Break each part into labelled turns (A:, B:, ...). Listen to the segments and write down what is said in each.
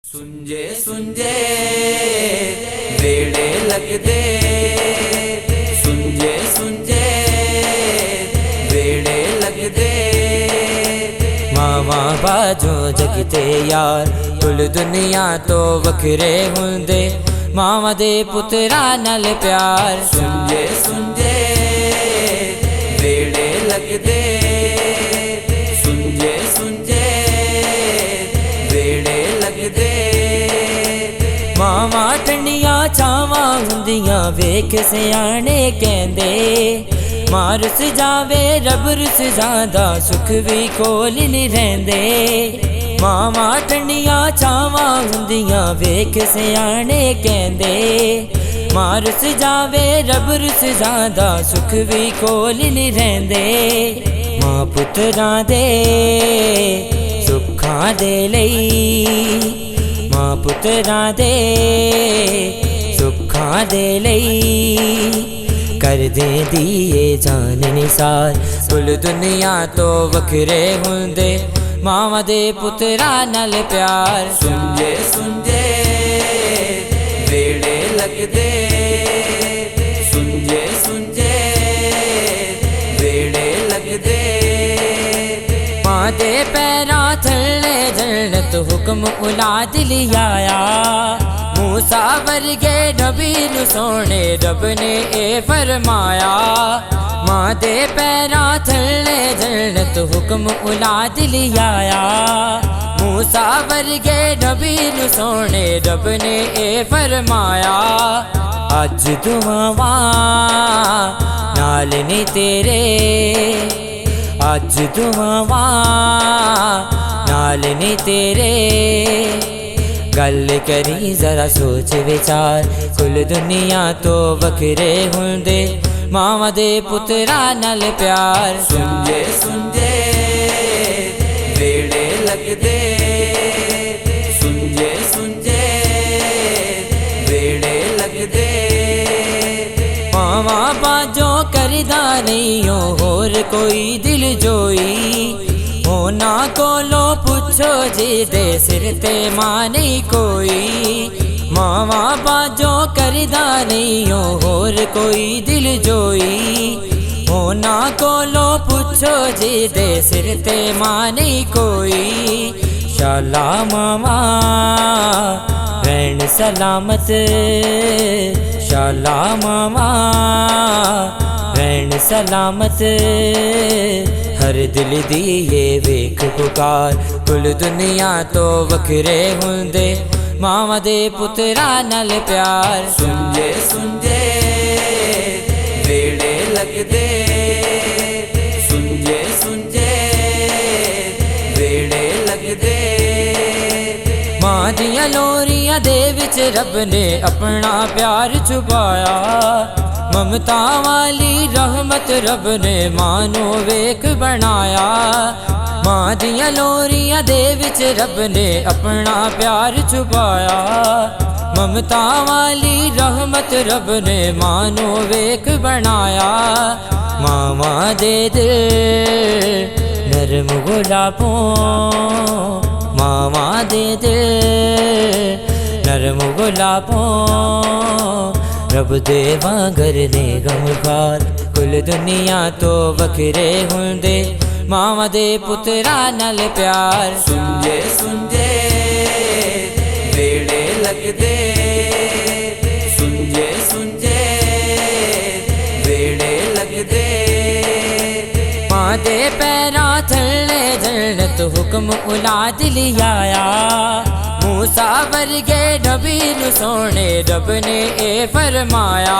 A: सुंजे सुंजे वेड़े लगदे, सुंजे सुंजे वेड़े लगदे। मावा बाजो जगते यार कुल दुनिया तो वखरे हुंदे, मावा दे पुत्रा नाल प्यार। सुंजे सुंजे वेड़े लगदे, सुंजे सुंजे वेड़े लगदे। मावा ठंडिया छावा हुंदियां वेख सियाणे कहंदे, मां रुस जावे रब रुस जांदा सुख भी कोल नहीं रहिंदे। मावा ठंडिया छावा हुंदियां वेख सियाणे कहंदे, मां रुस जावे रब रुस जांदा सुख भी कोल नहीं रहिंदे। मां पुत्रां दे सुखां दे लई, मां पुत्रां दे सुखां दे लई कर देंदी ए जान निसार। कुल दुनिया तो वखरे हुंदे, मावां दे पुत्रा नाल प्यार। सुंजे सुंजे वेड़े लगदे, सुंजे सुंजे वेड़े लगदे। मां दे पैरां थल्ले जन्नत हुक्म औलाद लियाया, मूसा वर्गे नबी नू सोने रब ने ए फरमाया। मां दे पैरां थल्ले जन्नत हुक्म औलाद लियाया, मूसा वर्गे नबी नू सोने रब ने ए फरमाया। अज दुआवां नाल ने तेरे, अज दुआवां नाल ने तेरे। गल करी जरा सोच विचार, कुल दुनिया तो वखरे हुंदे, मावां दे पुत्रा नाल प्यार। सुंजे सुंजे वेड़े लगदे, सुंजे सुंजे वेड़े लगदे। मावां बाजो करदा नहीं होर कोई दिल जोई, होना कोलो पुछो जी दे सिर ते मां नहीं कोई। मावा बाजो करदा नहीं होर कोई दिल जोई, होना कोलो पुछो जी दे सिर ते मां नहीं कोई। शाला मावा रहन सलामत, शाला मावा रहन सलामत। हर दिल दी ये वेख पुकार, कुल दुनिया तो वखरे हुंदे, मावां दे पुत्रा नाल प्यार। सुंजे सुंजे वेड़े लगदे, सुंजे सुंजे वेड़े लगदे। मां दियां लोरियां दे विच रब ने अपना प्यार छुपाया, ममता वाली रहमत रब ने मानो वेख बनाया। मां दियां लोरियां दे विच रब ने अपना प्यार छुपाया, ममता वाली रहमत रब ने मानो वेख बनाया। मावां दे दिल नरम गुलाबों, मावां दे दिल नरम गुलाबों। रब दे वांगर ने गमखार, कुल दुनिया तो वखरे हुंदे, मावां दे पुत्रा नाल प्यार। सुंजे सुंजे वेड़े लगदे, सुंजे सुंजे वेड़े लगदे। मां दे पैरां थल्ले जन्नत हुक्म औलाद लियाया, मूसा वर्गे नबी नू सोने रब ने ए फरमाया।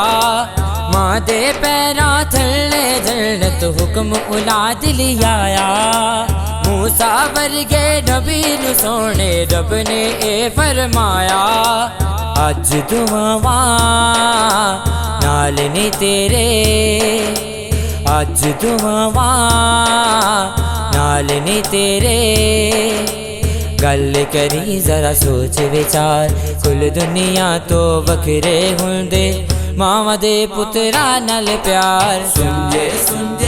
A: मां दे पैरां थल्ले जन्नत हुक्म औलाद लियाया, मूसा वर्गे नबी नू सोने रब ने ए फरमाया। अज दुआवां नाल ने तेरे, अज दुआवां नाल ने तेरे। गल करी जरा सोच विचार, कुल दुनिया तो वखरे हुंदे, मावां दे पुत्रा नाल प्यार। सुंजे सुंजे